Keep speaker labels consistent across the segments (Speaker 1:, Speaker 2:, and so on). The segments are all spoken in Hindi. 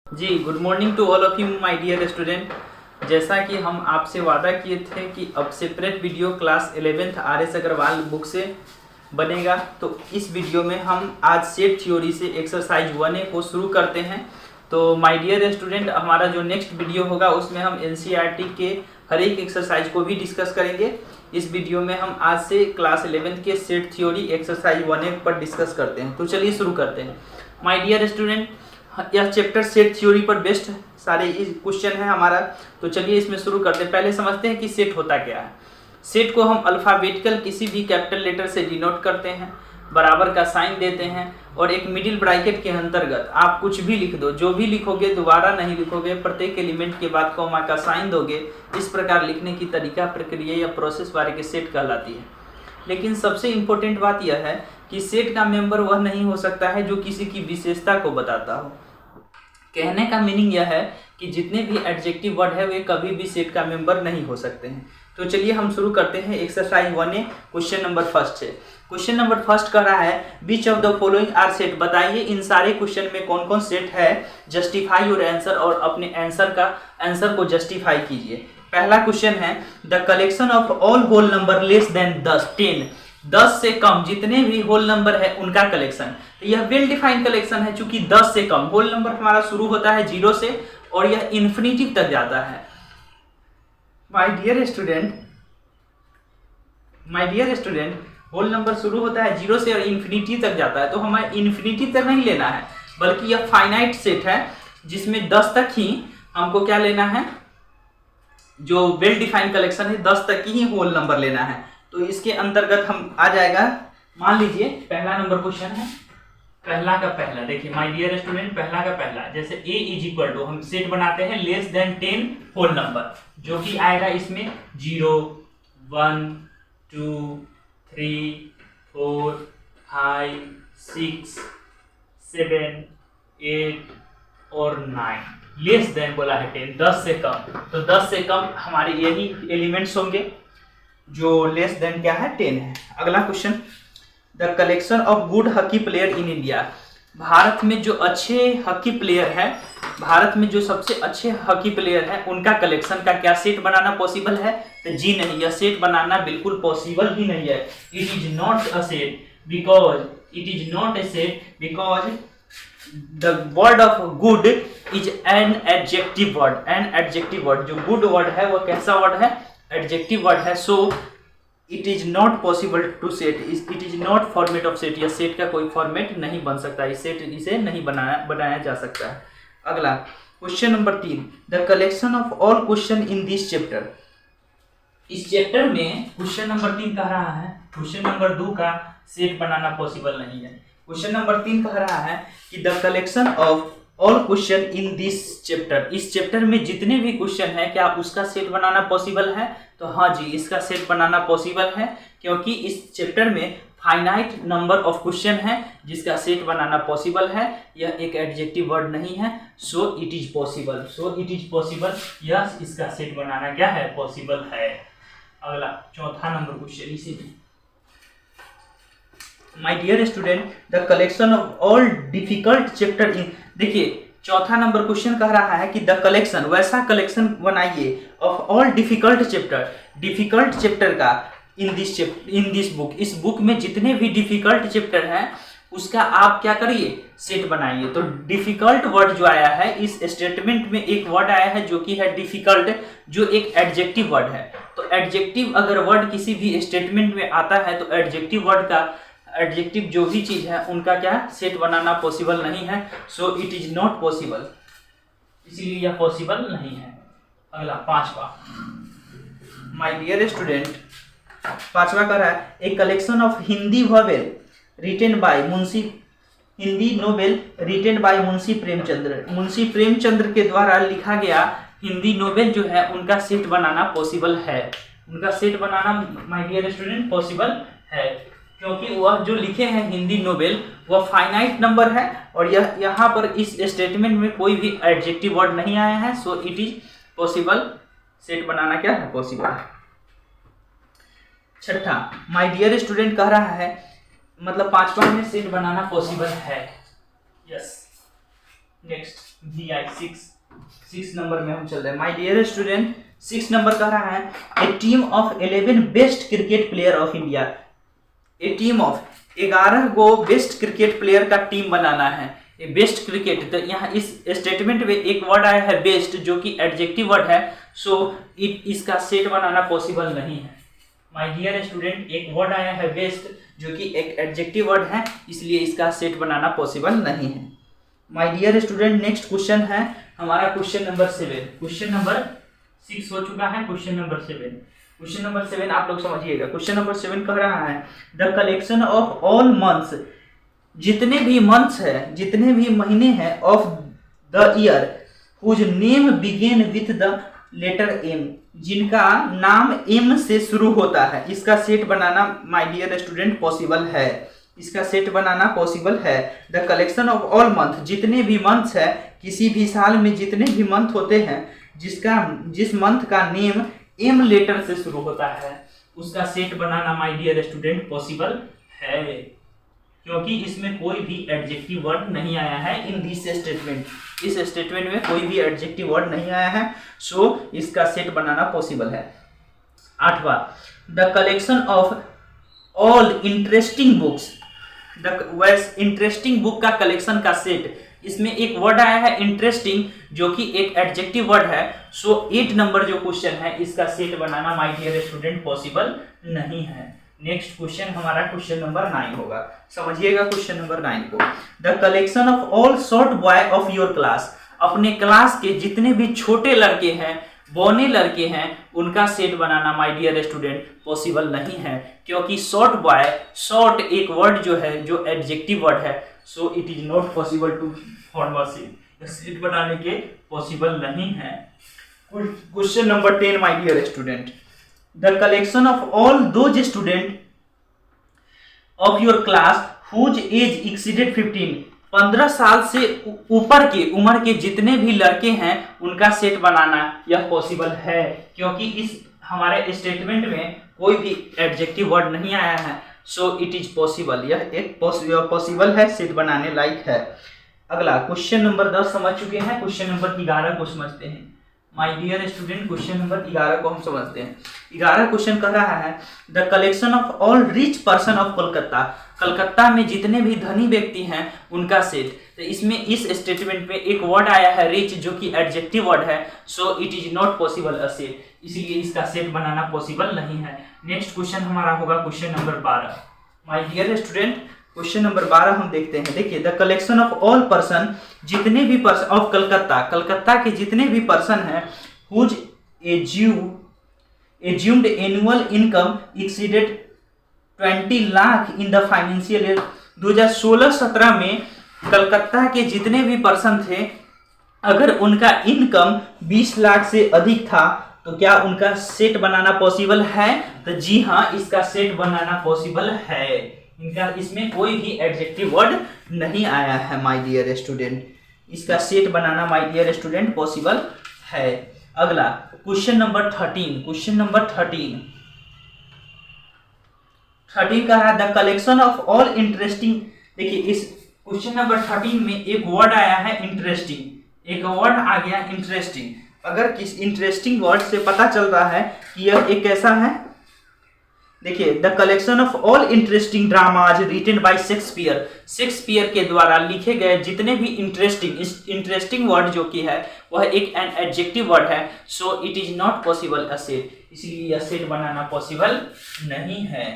Speaker 1: Ji good morning to all of you my dear student. जैसा कि हम आपसे वादा किए थे कि अब separate video class 11th RS Agarwal book से बनेगा, तो इस वीडियो में हम आज सेट थ्योरी से एक्सरसाइज 1A को शुरू करते हैं। तो माय डियर स्टूडेंट, हमारा जो नेक्स्ट वीडियो होगा उसमें हम NCERT के हर एक एक्सरसाइज को भी डिस्कस करेंगे। इस वीडियो में हम आज से क्लास 11th के सेट थ्योरी एक्सरसाइज 1A पर डिस्कस करते हैं। तो चलिए शुरू करते हैं माय डियर स्टूडेंट। यह चैप्टर सेट थ्योरी पर बेस्ड सारे क्वेश्चन है हमारा। तो चलिए इसमें शुरू करते हैं। पहले समझते हैं कि सेट होता क्या है। सेट को हम अल्फ़ाबेटिकल किसी भी कैपिटल लेटर से डिनोट करते हैं, बराबर का साइन देते हैं और एक मिडिल ब्रैकेट के अंतर्गत आप कुछ भी लिख दो, जो भी लिखोगे दोबारा नहीं लिखोगे, प्रत्येक एलिमेंट के बाद कॉमा का साइन दोगे। इस प्रकार लिखने की तरीका, प्रक्रिया या प्रोसेस वाले के सेट कहलाती है। लेकिन सबसे इम्पोर्टेंट बात यह है कि सेट का मेंबर वह नहीं हो सकता है जो किसी की विशेषता को बताता हो। कहने का मीनिंग यह है कि जितने भी एडजेक्टिव वर्ड है वे कभी भी सेट का मेंबर नहीं हो सकते हैं। तो चलिए हम शुरू करते हैं exercise 1A question number first से। क्वेश्चन नंबर फर्स्ट कह रहा है which of the following are set. बताइए इन सारे क्वेश्चन में कौन कौन सेट है। जस्टिफाई योर आंसर और अपने आंसर को जस्टिफाई कीजिए। पहला क्वेश्चन है the collection of all whole number less than 10 10 से कम जितने भी होल नंबर है उनका कलेक्शन। तो यह वेल डिफाइंड कलेक्शन है, चूंकि 10 से कम होल नंबर हमारा शुरू होता है 0 से और यह इन्फिनिटी तक जाता है। My dear student, whole number शुरू होता है 0 से और इन्फिनिटी तक जाता है। तो हमें इन्फिनिटी तक नहीं लेना है, बल्कि यह फाइनाइट सेट है जिसमें 10 तक ही हमको क्या लेना है। जो वेल डिफाइंड कलेक्शन है 10 तक ही होल नंबर लेना है। तो इसके अंतर्गत हम आ जाएगा। मान लीजिए पहला नंबर क्वेश्चन है, पहला का पहला। देखिए माय डियर स्टूडेंट, पहला का पहला जैसे a इज इक्वल टू हम सेट बनाते हैं लेस देन 10 होल नंबर, जो कि आएगा इसमें 0 1 2 3 4 5 6 7 8 और 9। लेस देन बोला है 10, 10 से कम। तो 10 से कम हमारे यही एलिमेंट्स होंगे जो लेस देन क्या है 10 है। अगला question the collection of good hockey player in India. Bharat में जो अच्छे हॉकी प्लेयर है, भारत में जो सबसे अच्छे हॉकी प्लेयर है उनका कलेक्शन का क्या सेट बनाना पॉसिबल है। तो जी नहीं, यह सेट बनाना बिल्कुल पॉसिबल ही नहीं है। It is not a set because the word of good is an adjective word. An adjective word, जो गुड वर्ड है वह कैसा वर्ड है, एडजेक्टिव वर्ड है। So it is not possible to set, it is not format of set. यह सेट का कोई फॉर्मेट नहीं बन सकता, इसे नहीं बनाया जा सकता है। अगला question number 3 the collection of all question in this chapter. इस चैप्टर में क्वेश्चन नंबर 3 कह रहा है क्वेश्चन नंबर 2 का सेट बनाना पॉसिबल नहीं है। क्वेश्चन नंबर 3 कह रहा है कि the collection of all question in this chapter. इस चैप्टर में जितने भी क्वेश्चन है क्या उसका सेट बनाना पॉसिबल है। तो हाँ जी, इसका सेट बनाना पॉसिबल है, क्योंकि इस चैप्टर में फाइनाइट नंबर ऑफ क्वेश्चन है जिसका सेट बनाना पॉसिबल है। यह एक एडजेक्टिव वर्ड नहीं है। So it is possible. Yes, इसका सेट बनाना क्या है, पॉसिबल है। अगला चौथा नंबर क्वेश्चन इसी में my dear student the collection of all difficult chapter in. देखिए चौथा नंबर क्वेश्चन कह रहा है कि द कलेक्शन, वैसा कलेक्शन बनाइए ऑफ ऑल डिफिकल्ट चैप्टर का इन दिस बुक। इस बुक में जितने भी डिफिकल्ट चैप्टर हैं उसका आप क्या करिए, सेट बनाइए। तो डिफिकल्ट वर्ड जो आया है इस स्टेटमेंट में, एक वर्ड आया है जो कि है डिफिकल्ट, जो एक एडजेक्टिव वर्ड है। तो एडजेक्टिव अगर वर्ड किसी भी स्टेटमेंट में आता है तो एडजेक्टिव जो भी चीज है उनका क्या सेट बनाना पॉसिबल नहीं है। So it is not possible, इसीलिए यह पॉसिबल नहीं है। अगला पांचवा माय डियर स्टूडेंट, पांचवा कह रहा है a collection of Hindi novel written by Munshi Premchandra. Munshi Premchandra के द्वारा लिखा गया हिंदी नोवेल जो है उनका सेट बनाना पॉसिबल है। उनका सेट बनाना माय डियर स्टूडेंट पॉसिबल है, क्योंकि वह जो लिखे हैं हिंदी नोवेल वह फाइनाइट नंबर है और यह यहाँ पर इस स्टेटमेंट में कोई भी एडजेक्टिव वर्ड नहीं आया है। So it is possible, set बनाना क्या है, पॉसिबल। छठा माय डियर स्टूडेंट कह रहा है, मतलब पांचवा में सेट बनाना पॉसिबल है। यस, नेक्स्ट VI 6 नंबर में हम चल रहे हैं। माय डियर स्टूडेंट 6 नंबर कह रहा है a team of 11 best cricket player of India. A team of 11 go best cricket player का टीम बनाना है। बेस्ट क्रिकेट, तो यहाँ इस स्टेटमेंट में एक वर्ड आया है बेस्ट, जो कि एडजेक्टिव वर्ड है, सो इसका सेट बनाना पॉसिबल नहीं है। माय डियर स्टूडेंट एक वर्ड आया है बेस्ट, जो कि एक एडजेक्टिव वर्ड है, इसलिए इसका सेट बनाना पॉसिबल नहीं है। My dear student next question है हमारा क्वेश्चन नंबर 7। क्वेश्चन नंबर 6 हो चुका है, क्वेश्चन नंबर 7। क्वेश्चन नंबर 7 आप लोग समझिएगा। क्वेश्चन नंबर 7 कह रहा है the collection of all months, जितने भी मंथ्स है, जितने भी महीने हैं of the year whose name begin with the letter M, जिनका नाम एम से शुरू होता है, इसका सेट बनाना माय डियर स्टूडेंट पॉसिबल है। इसका सेट बनाना पॉसिबल है। The collection of all month, जितने भी मंथ्स है, किसी भी साल में जितने भी मंथ होते हैं, जिस मंथ का नेम एम लेटर से शुरू होता है, उसका सेट बनाना माय डियर स्टूडेंट पॉसिबल है, क्योंकि इसमें कोई भी एडजेक्टिव वर्ड नहीं आया है इन दिस स्टेटमेंट। इस स्टेटमेंट में कोई भी एडजेक्टिव वर्ड नहीं आया है, सो इसका सेट बनाना पॉसिबल है। 8वां the collection of all interesting books, interesting book का कलेक्शन का सेट। इसमें एक वर्ड आया है इंटरेस्टिंग, जो कि एक एडजेक्टिव वर्ड है, सो 8 नंबर जो क्वेश्चन है इसका सेट बनाना माय डियर स्टूडेंट पॉसिबल नहीं है। नेक्स्ट क्वेश्चन हमारा क्वेश्चन नंबर 9 होगा, समझिएगा क्वेश्चन नंबर 9 को। The collection of all short boy of your class, अपने क्लास के जितने भी छोटे लड़के हैं, बौने लड़के हैं, उनका सेट बनाना माय डियर स्टूडेंट पॉसिबल नहीं है, क्योंकि शॉर्ट बॉय, शॉर्ट एक वर्ड जो है जो एडजेक्टिव वर्ड है, so it is not possible to form a set बनाने के पॉसिबल नहीं है। Question number 10 my dear student the collection of all those student of your class whose age exceeded 15 साल से ऊपर के उम्र के जितने भी लड़के हैं उनका सेट बनाना यह पॉसिबल है, क्योंकि इस हमारे स्टेटमेंट में कोई भी एडजेक्टिव वर्ड नहीं आया है, सो इट इज पॉसिबल, यह एक पॉसिबल है, सेट बनाने लायक है। अगला क्वेश्चन नंबर 10 समझ चुके हैं, क्वेश्चन नंबर 11 को समझते हैं। My dear student question number 11 को हम समझते हैं। 11 क्वेश्चन कह रहा है the collection of all rich person of Kolkata, Calcutta में जितने भी धनी व्यक्ति हैं उनका सेट। तो इसमें इस स्टेटमेंट में एक वर्ड आया है रिच, जो कि एडजेक्टिव वर्ड है, so it is not possible a set, इसलिए इसका सेट बनाना पॉसिबल नहीं है। नेक्स्ट क्वेश्चन हमारा होगा question number 12। My dear student question number 12 हम देखते हैं। देखिए the collection of all person, जितने भी पर्सन ऑफ कलकत्ता, कलकत्ता के जितने भी पर्सन हैं, whose assumed annual income exceeded 20 lakh in the financial year 2016-17 में कलकत्ता के जितने भी पर्सन थे, अगर उनका इनकम 20 लाख से अधिक था तो क्या उनका सेट बनाना पॉसिबल है? तो जी हाँ, इसका सेट बनाना पॉसिबल है। इनका इसमें कोई भी एडजेक्टिव वर्ड नहीं आया है माय डियर स्टूडेंट, इसका सेट बनाना माय डियर स्टूडेंट पॉसिबल है। अगला क्वेश्चन नंबर 13, क्वेश्चन नंबर 13 का है the collection of all interesting. देखिए इस क्वेश्चन नंबर 13 में एक वर्ड आया है इंटरेस्टिंग, एक वर्ड आ गया इंटरेस्टिंग। अगर किस इंटरेस्टिंग वर्ड से पता चल रहा है कि यह एक कैसा है, देखिए the collection of all interesting dramas written by Shakespeare, Shakespeare के द्वारा लिखे गए जितने भी इंटरेस्टिंग वर्ड जो कि है वह एक एन एडजेक्टिव वर्ड है, so it is not possible a set, इसलिए यह सेट बनाना पॉसिबल नहीं है।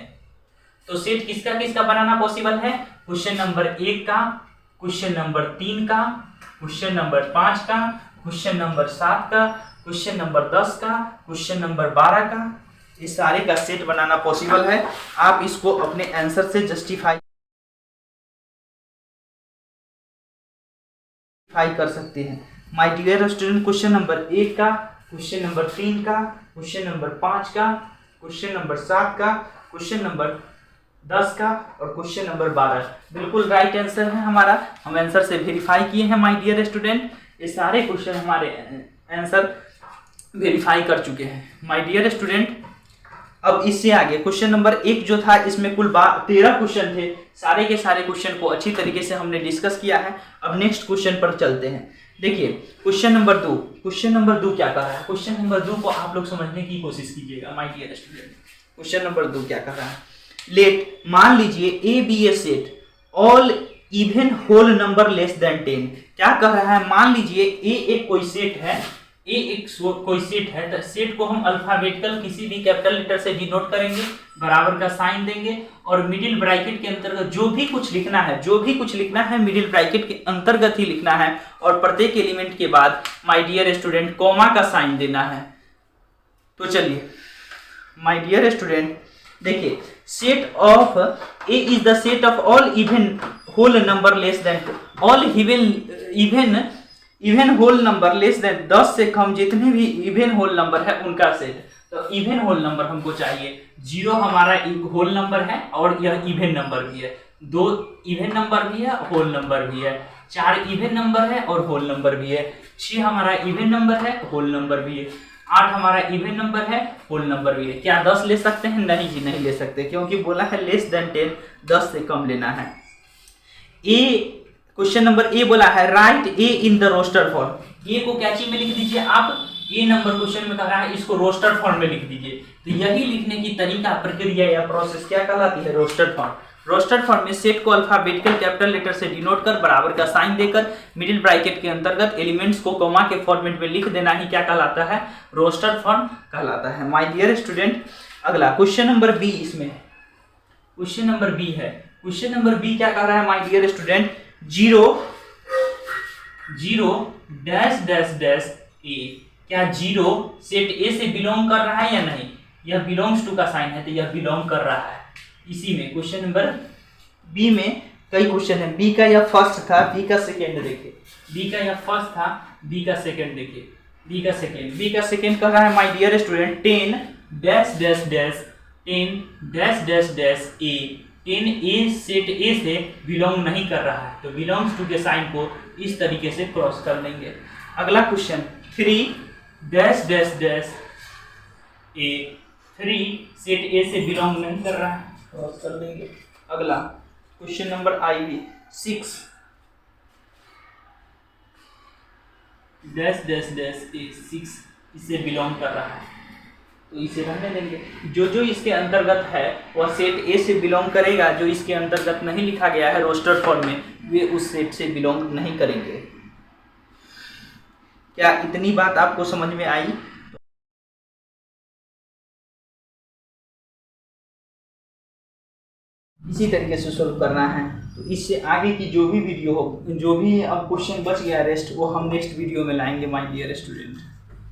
Speaker 1: तो सेट किसका किसका बनाना पॉसिबल है? क्वेश्चन नंबर 1 का, क्वेश्चन नंबर 3 का, क्वेश्चन नंबर 5 का, क्वेश्चन नंबर 7 का, क्वेश्चन नंबर 10 का, क्वेश्चन नंबर 12 का, इस सारे का सेट बनाना पॉसिबल है। आप इसको अपने आंसर से जस्टिफाई कर सकते हैं। My dear student question number 1 का, क्वेश्चन नंबर 3 का, क्वेश्चन नंबर 5 का, क्वेश्चन नंबर 7 का, क्वेश्चन नंबर 10 का और क्वेश्चन नंबर 12 बिल्कुल राइट आंसर है हमारा। हम आंसर से वेरीफाई किए हैं माय डियर स्टूडेंट, ये सारे क्वेश्चन हमारे आंसर वेरीफाई कर चुके हैं। माय डियर स्टूडेंट अब इससे आगे क्वेश्चन नंबर 1 जो था, इसमें कुल 13 क्वेश्चन थे। सारे के सारे क्वेश्चन को अच्छी तरीके से हमने डिस्कस किया है। अब नेक्स्ट क्वेश्चन पर चलते हैं। देखिए क्वेश्चन नंबर 2, क्या कर रहा है? क्वेश्चन नंबर 2 को आप लोग समझने की कोशिश कीजिएगा my dear student. Question number 2 क्या कर रहा है? लेट, मान लीजिए A B A set all even whole number less than 10। क्या कर रहा है? मान लीजिए ए एक कोई सेट है, कोई सेट है, तो सेट को हम अल्फाबेटिकल किसी भी कैपिटल लेटर से डिनोट करेंगे, बराबर का साइन देंगे और मिडिल ब्रैकेट के अंतर्गत जो भी कुछ लिखना है मिडिल ब्रैकेट के अंतर्गत ही लिखना है और प्रत्येक एलिमेंट के बाद माय डियर स्टूडेंट कॉमा का साइन देना है। तो चलिए माय डियर स्टूडेंट देखिए, set of A is the set of all even whole number less than even whole number less than 10 से कम जितने भी इवन होल नंबर है उनका सेट। तो इवन होल नंबर हमको चाहिए, 0 हमारा होल नंबर है और यह इवन नंबर भी है, 2 इवन नंबर भी है, होल नंबर भी है, 4 इवन नंबर है और होल नंबर भी है, 6 हमारा इवन नंबर है, होल नंबर भी है, 8 हमारा इवन नंबर है, होल नंबर भी है। क्या 10 ले सकते हैं? नहीं जी, नहीं ले सकते, क्योंकि बोला है लेस देन 10, 10 से कम लेना है। क्वेश्चन नंबर ए बोला है right A in the roster form. A को क्या चीज में लिख दीजिए आप? ए नंबर क्वेश्चन में कह रहा है इसको रोस्टर फॉर्म में लिख दीजिए। तो यही लिखने की तरीका, प्रक्रिया या प्रोसेस क्या कहलाती है? Roster form. रोस्टर फॉर्म में सेट को अल्फाबेटिकल कैपिटल लेटर से डिनोट कर बराबर का साइन देकर मिडिल ब्रैकेट के अंतर्गत एलिमेंट्स को कॉमा के फॉर्मेट में लिख देना ही क्या कहलाता है? रोस्टर फॉर्म कहलाता है। माय डियर स्टूडेंट अगला क्वेश्चन नंबर बी, इसमें क्वेश्चन नंबर बी है। क्वेश्चन नंबर बी क्या कह रहा है my dear student? 0 dash dash dash A. क्या 0 सेट ए से बिलोंग कर रहा है या नहीं? यह बिलोंग्स टू का साइन है, तो यह बिलोंग कर रहा है। इसी में क्वेश्चन नंबर बी में कई क्वेश्चन है। बी का यह फर्स्ट था, बी का सेकेंड देखिए, बी का यह फर्स्ट था, बी का सेकेंड देखिए, बी का सेकेंड कह रहा है my dear student 10 dash dash dash 10 dash dash dash A. 10 A set A से बिलोंग नहीं कर रहा है, तो बिलोंग्स टू के साइन को इस तरीके से क्रॉस कर लेंगे। अगला question 3 dash dash dash A. 3 set A से बिलोंग नहीं कर रहा है, क्रॉस कर लेंगे। अगला क्वेश्चन नंबर आई 6 डैश डैश डैश ए। 6 इससे बिलोंग कर रहा है, तो इसे रहने देंगे। जो इसके अंतर्गत है वह सेट ए से बिलोंग करेगा, जो इसके अंतर्गत नहीं लिखा गया है रोस्टर फॉर्म में वे उस सेट से बिलोंग नहीं करेंगे। क्या इतनी बात आपको समझ में आई? इसी तरीके से सॉल्व करना है। तो इससे आगे की जो भी वीडियो हो, जो भी अब क्वेश्चन बच गया रेस्ट, वो हम नेक्स्ट वीडियो में लाएंगे माय डियर स्टूडेंट।